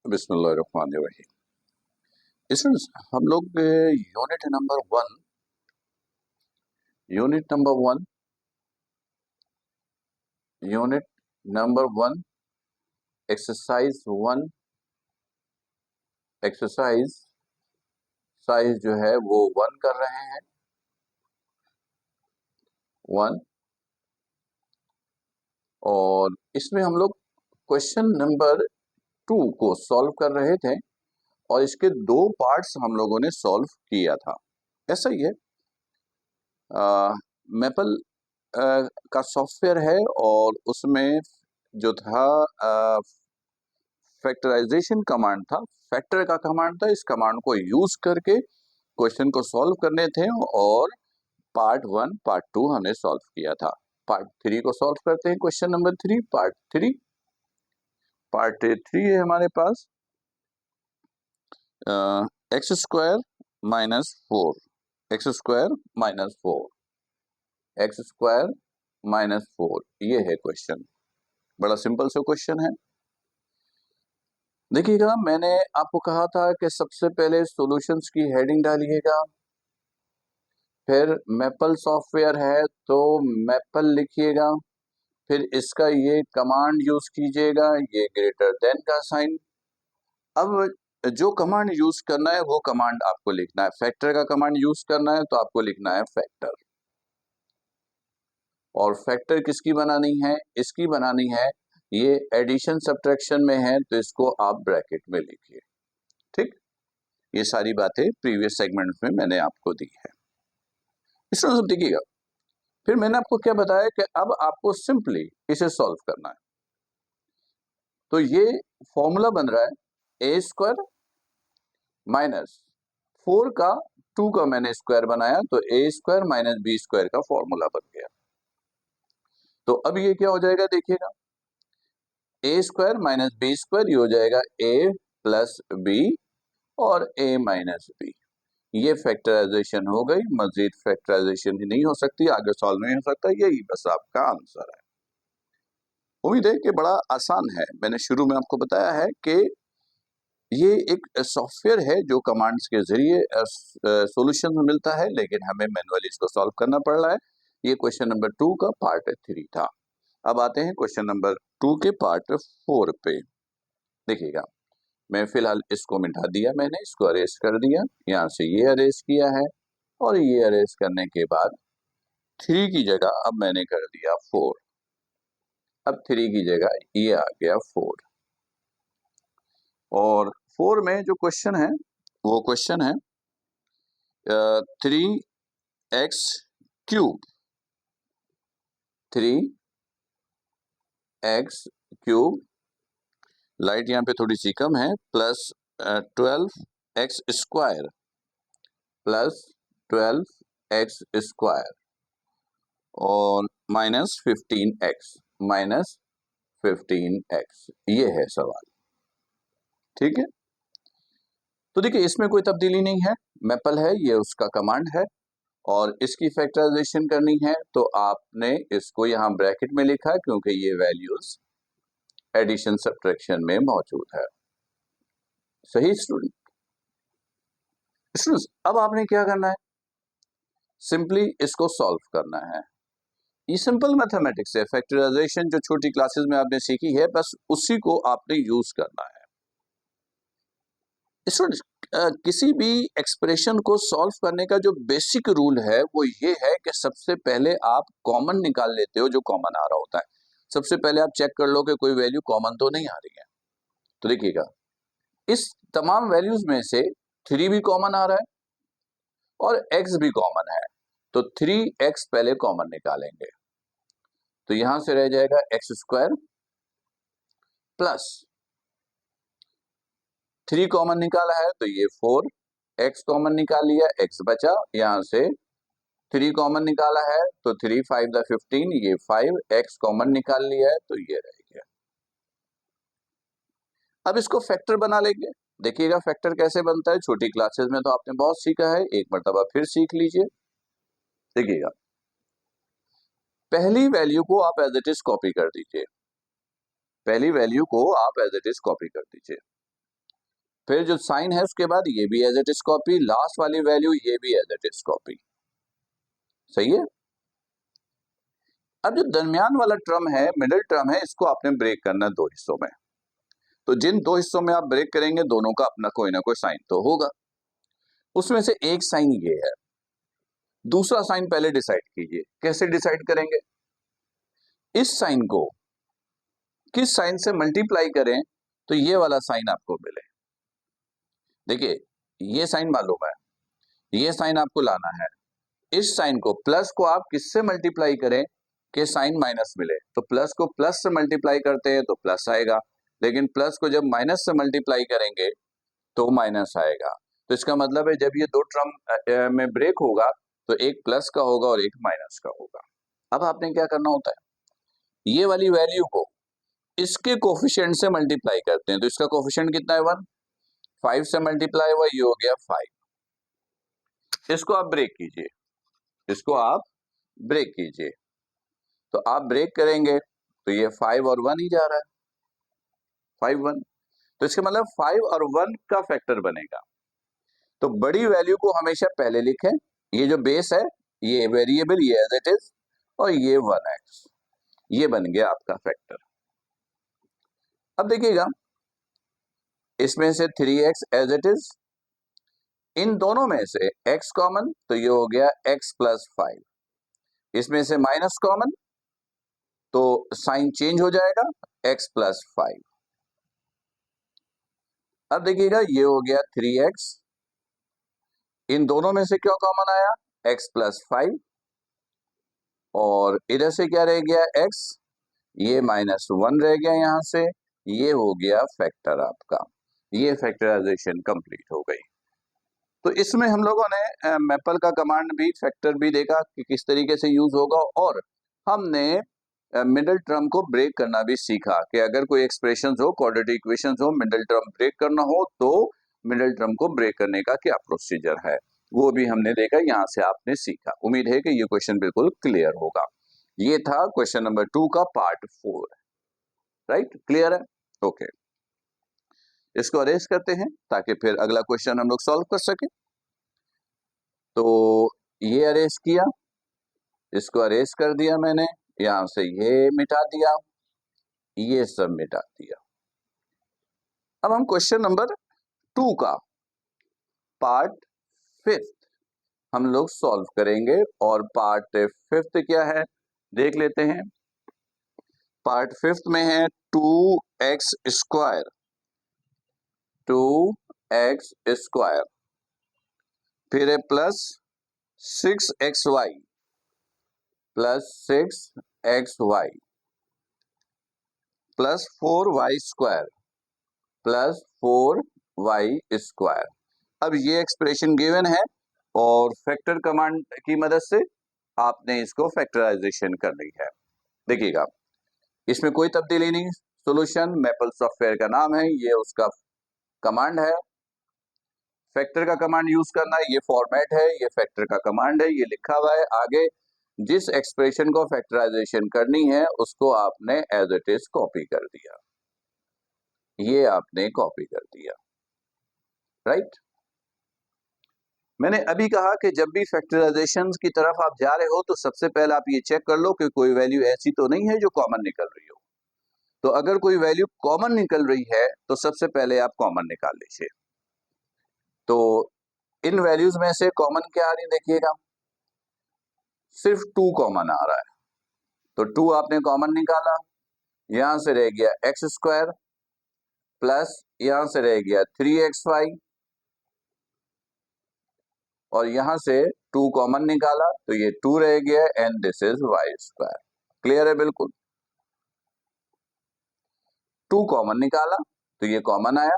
बिस्मिल्लाहिर्रहमानिर्रहीम। इसमें हम लोग unit number one exercise size जो है वो 1 कर रहे हैं। 1 और इसमें हम लोग क्वेश्चन नंबर 2 को सॉल्व कर रहे थे और इसके 2 पार्ट्स हम लोगों ने सॉल्व किया था। ऐसा ही है, मैपल का सॉफ्टवेयर है और उसमें जो था फैक्टराइजेशन कमांड था, फैक्टर का कमांड था। इस कमांड को यूज करके क्वेश्चन को सॉल्व करने थे और पार्ट 1 पार्ट 2 हमने सॉल्व किया था। पार्ट 3 को सॉल्व करते हैं। क्वेश्चन नंबर 3 पार्ट 3 है हमारे पास एक्स स्क्वायर माइनस 4 ये है क्वेश्चन। बड़ा सिंपल सा क्वेश्चन है। देखिएगा, मैंने आपको कहा था कि सबसे पहले सॉल्यूशंस की हेडिंग डालिएगा, फिर मैपल सॉफ्टवेयर है तो मैपल लिखिएगा, फिर इसका ये कमांड यूज कीजिएगा, ये ग्रेटर देन का साइन। अब जो कमांड यूज करना है वो कमांड आपको लिखना है। फैक्टर का कमांड यूज करना है तो आपको लिखना है फैक्टर। और फैक्टर किसकी बनानी है? इसकी बनानी है, ये एडिशन सब्ट्रैक्शन में है तो इसको आप ब्रैकेट में लिखिए। ठीक, ये सारी बातें प्रीवियस सेगमेंट में मैंने आपको दी है। इसमें सब देखिएगा। फिर मैंने आपको क्या बताया कि अब आपको सिंपली इसे सॉल्व करना है। तो ये फॉर्मूला बन रहा है ए स्क्वायर माइनस 4 का 2 का मैंने स्क्वायर बनाया तो ए स्क्वायर माइनस बी स्क्वायर का फॉर्मूला बन गया। तो अब ये क्या हो जाएगा, देखिएगा, ए स्क्वायर माइनस बी स्क्वायर ये हो जाएगा ए प्लस बी और ए माइनस बी। ये फैक्टराइजेशन हो गई। मजीद फैक्टराइजेशन ही नहीं हो सकती, आगे सॉल्व नहीं हो सकता। यही बस आपका आंसर है। उम्मीद है कि बड़ा आसान है। मैंने शुरू में आपको बताया है कि ये एक सॉफ्टवेयर है जो कमांड्स के जरिए सॉल्यूशन मिलता है, लेकिन हमें मैनुअली इसको सॉल्व करना पड़ रहा है। ये क्वेश्चन नंबर 2 का पार्ट 3 था। अब आते हैं क्वेश्चन नंबर 2 के पार्ट 4 पे। देखिएगा, मैं फिलहाल इसको मिटा दिया, मैंने इसको अरेज कर दिया, यहाँ से ये अरेज किया है और ये अरेज करने के बाद 3 की जगह अब मैंने कर दिया 4। अब 3 की जगह ये आ गया 4 और 4 में जो क्वेश्चन है वो क्वेश्चन है 3x cube 3x cube, light यहाँ पे थोड़ी सी कम है, plus 12x square plus 12x square और माइनस 15x ये है सवाल। ठीक है, तो देखिए इसमें कोई तब्दीली नहीं है, मैपल है, ये उसका कमांड है और इसकी फैक्टराइजेशन करनी है तो आपने इसको यहाँ ब्रैकेट में लिखा है क्योंकि ये वैल्यूज एडिशन सब्ट्रैक्शन में मौजूद है। सही स्टूडेंट? अब आपने क्या करना है, सिंपली इसको सॉल्व करना है। ये सिंपल मैथमेटिक्स है, फैक्टराइजेशन जो छोटी क्लासेस में आपने सीखी है बस उसी को आपने यूज करना है। किसी भी एक्सप्रेशन को सॉल्व करने का जो बेसिक रूल है वो ये है कि सबसे पहले आप कॉमन निकाल लेते हो जो कॉमन आ रहा होता है। सबसे पहले आप चेक कर लो कि कोई वैल्यू कॉमन तो नहीं आ रही है। तो देखिएगा, इस तमाम वैल्यूज में से 3 भी कॉमन आ रहा है और x भी कॉमन है, तो 3x पहले कॉमन निकालेंगे। तो यहां से रह जाएगा एक्स स्क्वायर प्लस 3 कॉमन निकाला है तो ये 4, x कॉमन निकाल लिया, x बचा, यहां से 3 कॉमन निकाला है तो 3 5 द 15, ये 5, x कॉमन निकाल लिया है तो ये रह गया। अब इसको फैक्टर बना लेंगे। देखिएगा फैक्टर कैसे बनता है, छोटी क्लासेस में तो आपने बहुत सीखा है, एक मर्तबा फिर सीख लीजिए। देखिएगा, पहली वैल्यू को आप एज इट इज कॉपी कर दीजिए, पहली वैल्यू को आप एज इट इज कॉपी कर दीजिए। फिर जो साइन है उसके बाद ये भी as it is copy, last वाली वैल्यू ये भी एज इट इज कॉपी। सही है। अब जो दरमियान वाला टर्म है, मिडिल टर्म है, इसको आपने ब्रेक करना है दो हिस्सों में। तो जिन दो हिस्सों में आप ब्रेक करेंगे दोनों का अपना कोई ना कोई साइन तो होगा। उसमें से एक साइन ये है, दूसरा साइन पहले डिसाइड कीजिए। कैसे डिसाइड करेंगे? इस साइन को किस साइन से मल्टीप्लाई करें तो ये वाला साइन आपको मिले। देखिए ये साइन मालूम है, ये साइन आपको लाना है। इस साइन को, प्लस को आप किससे मल्टीप्लाई करें कि साइन माइनस मिले। तो प्लस को प्लस से मल्टीप्लाई करते हैं तो प्लस आएगा, लेकिन प्लस को जब माइनस से मल्टीप्लाई करेंगे तो माइनस आएगा। तो इसका मतलब है जब ये दो टर्म में ब्रेक होगा तो एक प्लस का होगा और एक माइनस का होगा। अब आपने क्या करना होता है, ये वाली वैल्यू को इसके कोफिशिएंट से मल्टीप्लाई करते हैं। तो इसका कोफिशिएंट कितना है 1, 5 से मल्टीप्लाई हुआ, ये हो गया 5। इसको आप ब्रेक कीजिए, इसको आप ब्रेक कीजिए। तो आप ब्रेक करेंगे तो ये 5 और 1 ही जा रहा है, 5 1। तो इसका मतलब 5 और 1 का फैक्टर बनेगा। तो बड़ी वैल्यू को हमेशा पहले लिखें। ये जो बेस है, ये वेरिएबल, ये एज इट इज, और ये 1x, ये बन गया आपका फैक्टर। अब देखिएगा इसमें से 3x एज इट इज, इन दोनों में से x कॉमन, तो ये हो गया x प्लस 5। इसमें से माइनस कॉमन तो साइन चेंज हो जाएगा, x प्लस 5। अब देखिएगा ये हो गया 3x, इन दोनों में से क्या कॉमन आया, x प्लस 5, और इधर से क्या रह गया x, ये माइनस 1 रह गया यहां से, ये हो गया फैक्टर आपका। ये फैक्टराइजेशन कंप्लीट हो गई। तो इसमें हम लोगों ने मैपल का कमांड भी, फैक्टर भी देखा कि किस तरीके से यूज होगा, और हमने मिडिल टर्म को ब्रेक करना भी सीखा कि अगर कोई एक्सप्रेशंस हो, क्वाड्रेटिक इक्वेशंस हो, मिडिल टर्म ब्रेक करना हो तो मिडिल टर्म को ब्रेक करने का क्या प्रोसीजर है, वो भी हमने देखा, यहां से आपने सीखा। उम्मीद है कि ये क्वेश्चन बिल्कुल क्लियर होगा। ये था क्वेश्चन नंबर 2 का पार्ट 4। राइट, क्लियर है? ओके, इसको अरेज करते हैं ताकि फिर अगला क्वेश्चन हम लोग सॉल्व कर सके। तो ये अरेज किया, इसको अरेज कर दिया मैंने, यहां से ये मिटा दिया, ये सब मिटा दिया। अब हम क्वेश्चन नंबर 2 का पार्ट 5 हम लोग सॉल्व करेंगे, और पार्ट 5 क्या है देख लेते हैं। पार्ट 5 में है 2x स्क्वायर, 2x स्क्वायर, फिर है plus 6xy, plus 6xy, plus 4y square, plus 4y square. अब ये एक्सप्रेशन गिवन है और फैक्टर कमांड की मदद से आपने इसको फैक्टराइजेशन करनी है। देखिएगा इसमें कोई तब्दीली नहीं, सॉल्यूशन मैपल सॉफ्टवेयर का नाम है, ये उसका कमांड है। फैक्टर का कमांड यूज करना है, ये फॉर्मेट है, ये फैक्टर का कमांड है, ये लिखा हुआ है। आगे जिस एक्सप्रेशन को फैक्टराइजेशन करनी है उसको आपने एज इट इज कॉपी कर दिया, ये आपने कॉपी कर दिया। राइट, मैंने अभी कहा कि जब भी फैक्टराइजेशन की तरफ आप जा रहे हो तो सबसे पहले आप ये चेक कर लो कि कोई वैल्यू ऐसी तो नहीं है जो कॉमन निकल रही हो। तो अगर कोई वैल्यू कॉमन निकल रही है तो सबसे पहले आप कॉमन निकाल लीजिए। तो इन वैल्यूज में से कॉमन क्या आ रही देखिएगा, सिर्फ 2 कॉमन आ रहा है। तो 2 आपने कॉमन निकाला, यहां से रह गया x स्क्वायर, प्लस यहां से रह गया 3xy, और यहां से 2 कॉमन निकाला तो ये 2 रह गया, and this is y square. Clear है बिल्कुल? 2 कॉमन निकाला तो ये कॉमन आया,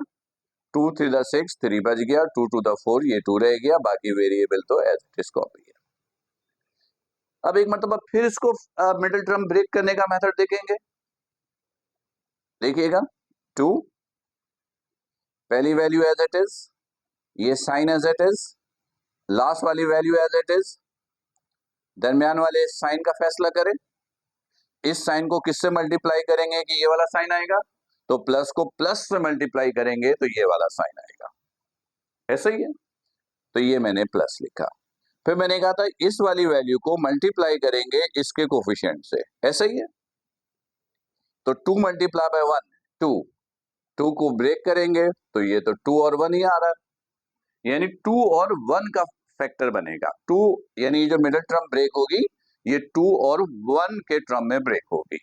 2 3 द 6, 3 बच गया, 2 2 द 4, ये 2 रह गया, बाकी वेरिएबल तो एज इट इज कॉपी है। अब एक मतलब फिर इसको मिडिल टर्म ब्रेक करने का मेथड देखेंगे। देखिएगा 2, पहली वैल्यू एज इट इज, ये sign as it is, last वाली वैल्यू एज इट इज, दरमियान वाले साइन का फैसला करें। इस साइन को किससे मल्टीप्लाई करेंगे कि ये वाला साइन आएगा, तो प्लस को प्लस से मल्टीप्लाई करेंगे तो ये वाला साइन आएगा। ऐसा ही है, तो ये मैंने प्लस लिखा। फिर मैंने कहा था इस वाली वैल्यू को मल्टीप्लाई करेंगे इसके कोफिशिएंट से, ऐसा ही है, तो 2 मल्टीप्लाई बाय 1 2, 2 को ब्रेक करेंगे तो ये तो 2 और 1 ही आ रहा है, यानी 2 और 1 का फैक्टर बनेगा। 2 यानी जो मिडिल टर्म ब्रेक होगी ये 2 और 1 के टर्म में ब्रेक होगी।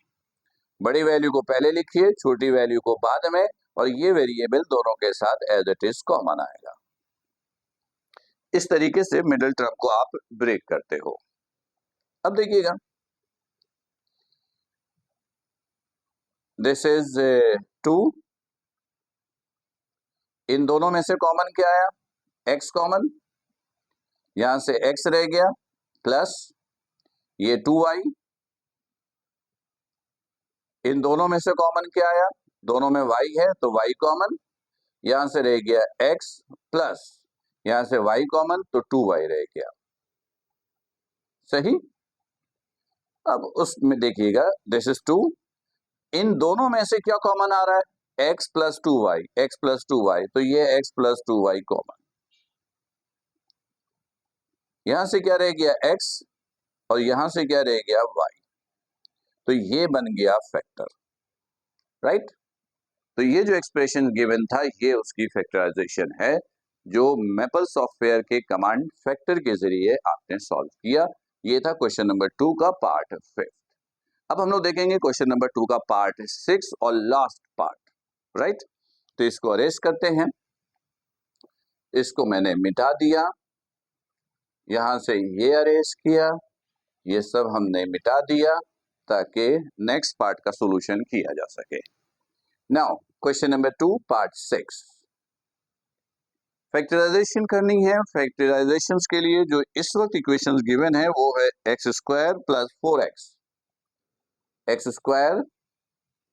बड़ी वैल्यू को पहले लिखिए, छोटी वैल्यू को बाद में, और ये वेरिएबल दोनों के साथ एज इट इज कॉमन आएगा। इस तरीके से मिडिल टर्म को आप ब्रेक करते हो। अब देखिएगा, दिस इज 2, इन दोनों में से कॉमन क्या आया, x कॉमन, यहां से x रह गया, प्लस ये 2y, इन दोनों में से कॉमन क्या आया, दोनों में y है तो y कॉमन, यहां से रह गया x, प्लस यहां से y कॉमन तो 2y रह गया, सही। अब उसमें देखिएगा, दिस इज 2, इन दोनों में से क्या कॉमन आ रहा है, x plus 2y, x plus 2y, तो ये x प्लस 2y कॉमन, यहां से क्या रह गया x और यहां से क्या रह गया y, तो ये बन गया फैक्टर, राइट। तो ये जो एक्सप्रेशन गिवन था ये उसकी फैक्टराइजेशन है, जो मैपल सॉफ्टवेयर के कमांड फैक्टर के जरिए आपने सॉल्व किया। ये था क्वेश्चन नंबर 2 का पार्ट 5। अब हम लोग देखेंगे क्वेश्चन नंबर 2 का पार्ट 6 और लास्ट पार्ट, राइट। तो इसको अरेज करते हैं, इसको मैंने मिटा दिया, यहां से ये अरेज किया, ये सब हमने मिटा दिया ताकि नेक्स्ट पार्ट का सॉल्यूशन किया जा सके। Now question number 2 part 6, factorization करनी है। फैक्टराइजेशन के लिए जो इस वक्त इक्वेशंस गिवन है वो है x square plus 4x, x square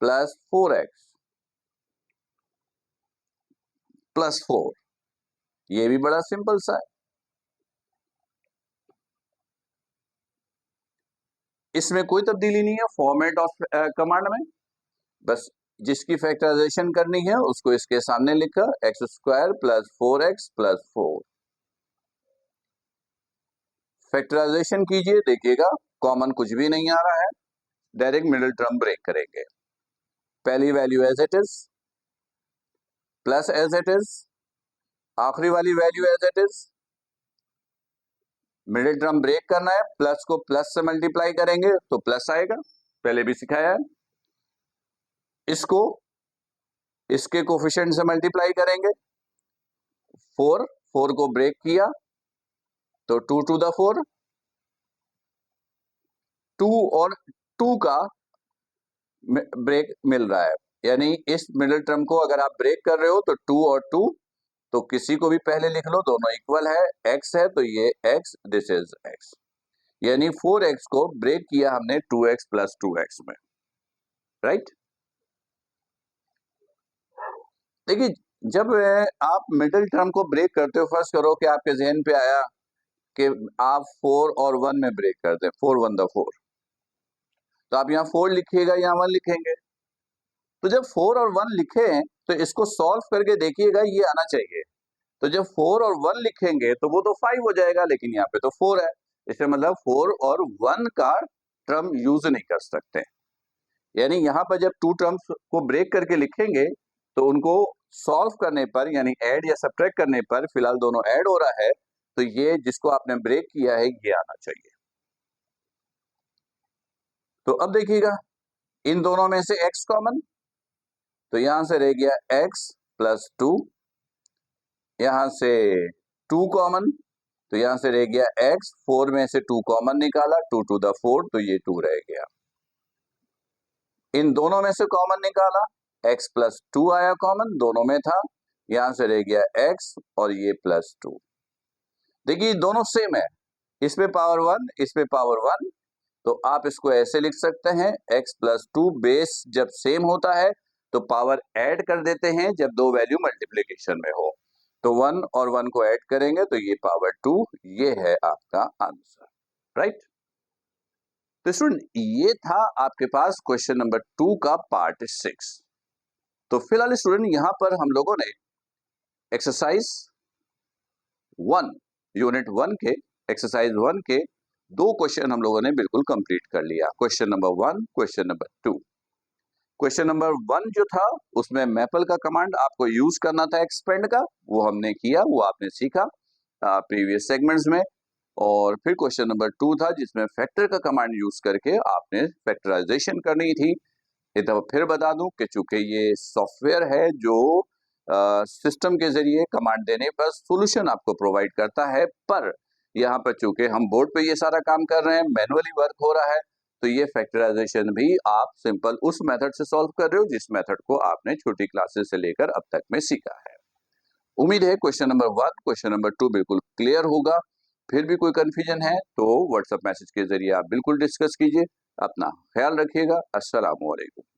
plus 4x plus 4, ये भी बड़ा सिंपल सा है, इसमें कोई तब्दीली नहीं है फॉर्मेट ऑफ कमांड में, बस जिसकी फैक्टराइजेशन करनी है उसको इसके सामने लिखा, x square plus 4x plus 4। Factorization कीजिए, देखिएगा कॉमन कुछ भी नहीं आ रहा है, डायरेक्ट मिडिल टर्म ब्रेक करेंगे। पहली value as it is, plus as it is, आखिरी वाली value as it is, middle term break करना है, प्लस को प्लस से मल्टीप्लाई करेंगे तो प्लस आएगा, पहले भी सिखाया है। इसको इसके कोफिशिएंट से मल्टीप्लाई करेंगे, 4, 4 को ब्रेक किया तो 2 टू द 4, 2 और 2 का ब्रेक मिल रहा है, यानी इस मिडिल टर्म को अगर आप ब्रेक कर रहे हो तो 2 और 2, तो किसी को भी पहले लिख लो, दोनों इक्वल है, x है तो ये x, दिस इज x, यानी 4x को ब्रेक किया हमने 2x प्लस 2x में, राइट। देखिए जब आप मिडिल टर्म को ब्रेक करते हो, फर्स्ट करो कि आपके जहन पे आया कि आप 4 और 1 में ब्रेक करते हैं, 4 1 द 4, तो आप यहाँ 4 लिखिएगा, यहाँ 1 लिखेंगे, तो जब 4 और 1 लिखे तो इसको सॉल्व करके देखिएगा ये आना चाहिए, तो जब 4 और 1 लिखेंगे तो वो तो 5 हो जाएगा, लेकिन यहाँ पे तो 4 है, इससे मतलब 4 और 1 का टर्म यूज नहीं कर सकते, यानी यहाँ पर जब 2 टर्म्स को ब्रेक करके लिखेंगे तो उनको सॉल्व करने पर, यानी ऐड या सब्ट्रैक्ट करने पर, फिलहाल दोनों ऐड हो रहा है तो ये जिसको आपने ब्रेक किया है ये आना चाहिए। तो अब देखिएगा इन दोनों में से x कॉमन, तो यहां से रह गया x प्लस 2, यहां से 2 कॉमन, तो यहां से रह गया x, 4 में से 2 कॉमन निकाला, 2 टू द 4, तो ये 2 रह गया, इन दोनों में से कॉमन निकाला, x प्लस 2 आया कॉमन, दोनों में था, यहां से रह गया x और ये प्लस 2। देखिए दोनों सेम है, इस पे पावर 1, इस पे पावर 1, तो आप इसको ऐसे लिख सकते हैं, x प्लस 2, बेस जब सेम होता है तो पावर ऐड कर देते हैं जब दो वैल्यू मल्टीप्लीकेशन में हो, तो 1 और 1 को ऐड करेंगे तो ये पावर 2, ये है आपका आंसर, राइट। तो स्टूडेंट ये था आपके पास क्वेश्चन नंबर 2 का पार्ट 6। तो फिलहाल स्टूडेंट यहां पर हम लोगों ने एक्सरसाइज 1 यूनिट 1 के एक्सरसाइज 1 के 2 क्वेश्चन हम लोगों ने बिल्कुल कंप्लीट कर लिया। Question number 1, question number 2। Question number 1 जो था उसमें मैपल का कमांड आपको यूज करना था एक्सपेंड का, वो हमने किया, वो आपने सीखा प्रीवियस सेगमेंट्स में। और फिर क्वेश्चन नंबर 2 था जिसमें फैक्टर का कमांड यूज करके आपने फैक्टराइजेशन करनी थी। एक दफा फिर बता दूं कि चूंकि ये सॉफ्टवेयर है जो सिस्टम के जरिए कमांड देने पर सॉल्यूशन आपको प्रोवाइड करता है, पर यहाँ पर चूंकि हम बोर्ड पे ये सारा काम कर रहे हैं, मैनुअली वर्क हो रहा है, तो ये फैक्टराइजेशन भी आप सिंपल उस मेथड से सॉल्व कर रहे हो जिस मेथड को आपने छोटी क्लासेस से लेकर अब तक में सीखा है। उम्मीद है क्वेश्चन नंबर 1, क्वेश्चन नंबर 2 बिल्कुल क्लियर होगा। फिर भी कोई कंफ्यूजन है तो व्हाट्सएप मैसेज के जरिए आप बिल्कुल डिस्कस कीजिए। अपना ख्याल रखिएगा। अस्सलाम वालेकुम।